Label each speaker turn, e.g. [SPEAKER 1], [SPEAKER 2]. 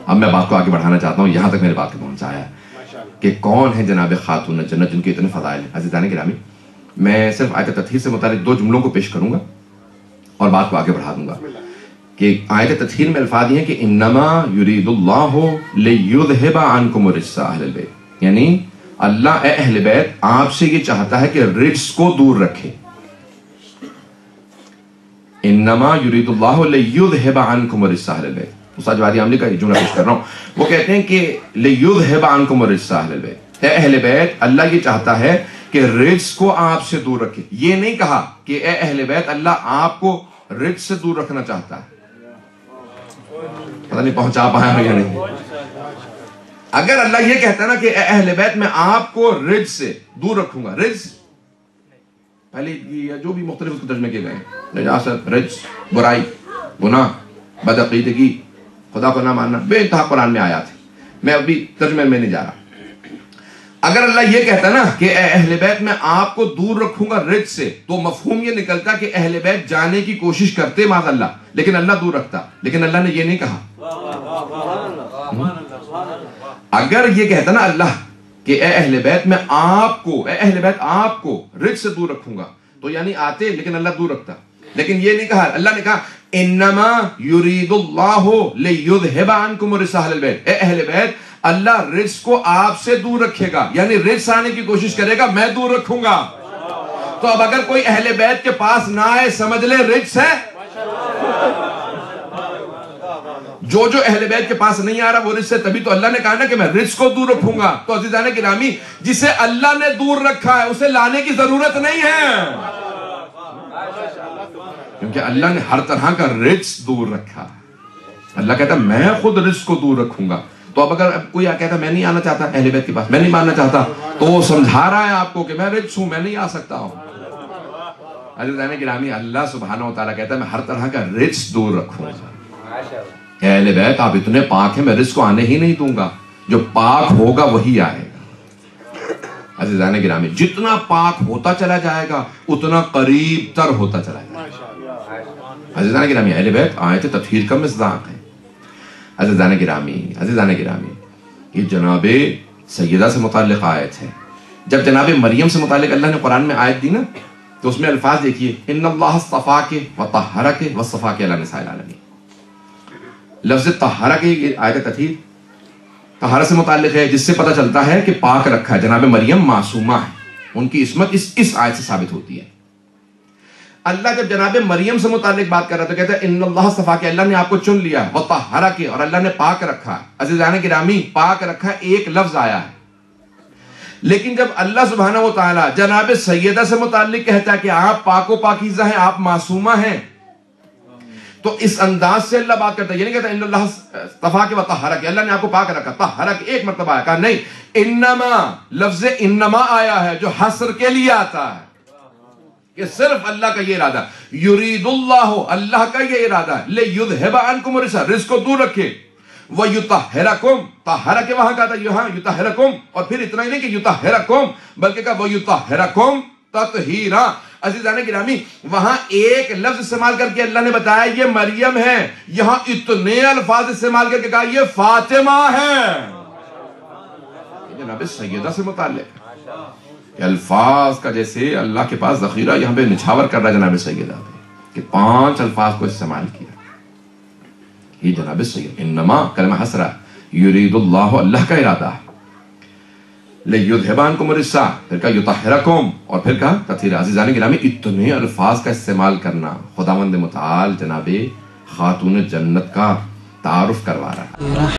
[SPEAKER 1] اب میں بات کو آگے بڑھانا چاہتا ہوں، یہاں تک میرے بات کو پہنچایا ہے کہ کون ہے جناب خاتون جنت جن کے اتنے فضائل ہیں۔ عزیزان گرامی، میں صرف آیت تطہیر سے متعلق 2 جملوں کو پیش کروں گا اور بات کو آگے بڑھا دوں گا کہ آیت تطہیر میں الفاظ یہ ہیں کہ انما یرید اللہ لیذھب عنکم الرجس اہل البیت، یعنی اللہ اے اہل بیت آپ سے یہ چاہتا ہے کہ رجس کو دور رکھے۔ انما یرید اللہ لیذھب عنکم الرجس اہل البیت، استاد جوادی عاملی کا یہ جملہ پیش کر رہا ہوں، وہ کہتے ہیں کہ لیذھب عنکم الرجس اہل البیت، اے اہل بیت اللہ یہ چاہتا ہے کہ رجس کو آپ سے دور رکھے۔ یہ نہیں کہا کہ اے اہل بیت اللہ آپ کو رجس سے دور رکھنا چاہتا ہے۔ پتہ نہیں پہنچا پایا یا نہیں۔ اگر اللہ یہ کہتا ہے نا کہ اے اہل بیت میں آپ کو رجس سے دور رکھوں گا، رجس پہلے جو بھی مختلف اس کو ترجمے کیے گئے ہیں، نجاست، رجس، برائی، گناہ، بدعقیدگی، خدا کو نہ ماننا، بے انتہا قرآن میں آیات ہیں، میں ابھی ترجمے میں نہیں جا رہا۔ اگر اللہ یہ کہتا نا کہ اے اہل بیت میں آپ کو دور رکھوں گا رجس سے، تو مفہوم یہ نکلتا کہ اہل بیت جانے کی کوشش کرتے معاذ اللہ، لیکن اللہ دور رکھتا، لیکن اللہ نے یہ نہیں کہا۔ اگر یہ کہتا نا اللہ کہ اے اہل بیت میں آپ کو، اے اہل بیت آپ کو رجس سے دور رکھوں گا، تو یعنی آتے لیکن اللہ دور رکھتا، لیکن یہ نہیں کہا۔ اللہ نے کہا انما یرید اللہ لیذھب عنکم الرجس اہل البیت، اے اہل بیت اللہ رجس کو آپ سے دور رکھے گا، یعنی رجس آنے کی کوشش کرے گا، میں دور رکھوں گا۔ تو اب اگر کوئی اہل بیت کے پاس نہ آئے سمجھ لے رجس ہے۔ جو اہل بیت کے پاس نہیں آ رہا وہ رجس ہے، تبھی تو اللہ نے کہا نا کہ میں رجس کو دور رکھوں گا۔ تو عزیزان گرامی جسے اللہ نے دور رکھا ہے اسے لانے کی ضرورت نہیں ہے، کیونکہ اللہ نے ہر طرح کا رجس دور رکھا۔ اللہ کہتا ہے میں خود رجس کو دور رکھوں گا۔ تو اب اگر کوئی کہتا میں نہیں آنا چاہتا اہل بیت کے پاس، میں نہیں ماننا چاہتا، تو وہ سمجھا رہا ہے آپ کو کہ میں رجس ہوں، میں نہیں آ سکتا ہوں۔ عزیزان گرامی اللہ سبحانہ وتعالیٰ کہتا ہے میں ہر طرح کا رجس دور رکھوں گا۔ اہل بیت آپ اتنے پاک ہیں میں رجس کو آنے ہی نہیں دوں گا، جو پاک ہوگا وہی آئے گا۔ عزیزان گرامی جتنا پاک ہوتا چلا جائے گا اتنا قریب تر ہوتا چلا جائے گا۔ عزیزان گرامی اہل بیت آیت تطہیر کا مصداق ہے۔ عزیزان گرامی یہ جناب سیدہ سے متعلق آیت ہے۔ جب جناب مریم سے متعلق اللہ نے قرآن میں آیت دی نا تو اس میں الفاظ دیکھیے ان اللہ اصطفاک وطہرک واصطفاک علی نساء العالمین۔ لفظ طہرہ کی آیت تطہیر طہارت سے متعلق ہے، جس سے پتہ چلتا ہے کہ پاک رکھا ہے، جناب مریم معصومہ ہے، ان کی عصمت اس آیت سے ثابت ہوتی ہے۔ اللہ جب جناب مریم سے متعلق بات کر رہا تو کہتا ہے ان اللہ اصطفاک، اللہ نے آپ کو چن لیا، وطہرک، اور اللہ نے پاک رکھا ہے۔ عزیزان گرامی پاک رکھا ایک لفظ آیا ہے، لیکن جب اللہ سبحانہ و تعالی جناب سیدہ سے متعلق کہتا ہے کہ آپ پاک و پاکیزہ ہیں، آپ معصومہ ہیں، تو اس انداز سے اللہ بات کرتا ہے۔ یہ نہیں کہتا ان اللہ اصطفاک وطہرک، اللہ نے آپ کو پاک رکھا، طہرک ایک مرتبہ آیا، کہا نہیں انما، لفظ انما آیا ہے جو حصر کے لیے آتا ہے کہ صرف اللہ کا یہ ارادہ، یرید اللہ، اللہ کا یہ ارادہ ہے، لیذھب عنکم الرجس، رجس کو دور رکھے، ویطہرکم، طہرک وہاں کہا تھا یہاں یطہرکم، اور پھر اتنا ہی نہیں کہ یطہرکم بلکہ کہا ویطہرکم تطہیرا۔ عزیزان گرامی وہاں ایک لفظ استعمال کر کے اللہ نے بتایا یہ مریم ہے، یہاں اتنے الفاظ استعمال کر کے کہا یہ فاطمہ ہے، جناب سیدہ سے متعلق ہے۔ الفاظ کا جیسے اللہ کے پاس ذخیرہ یہاں پہ نچھاور کر رہا ہے جناب سیدہ کہ 5 الفاظ کو استعمال کیا۔ یہ جناب سیدہ انما کلمہ حسرہ، یرید اللہ، اللہ کا ارادہ ہے، لیذھب عنکم الرجس، پھر کہا یطہرکم، اور پھر کہا تطہیرا۔ عزیزان گرامی اتنے الفاظ کا استعمال کرنا خداوند متعال جناب خاتون جنت کا تعارف کروا رہا ہے۔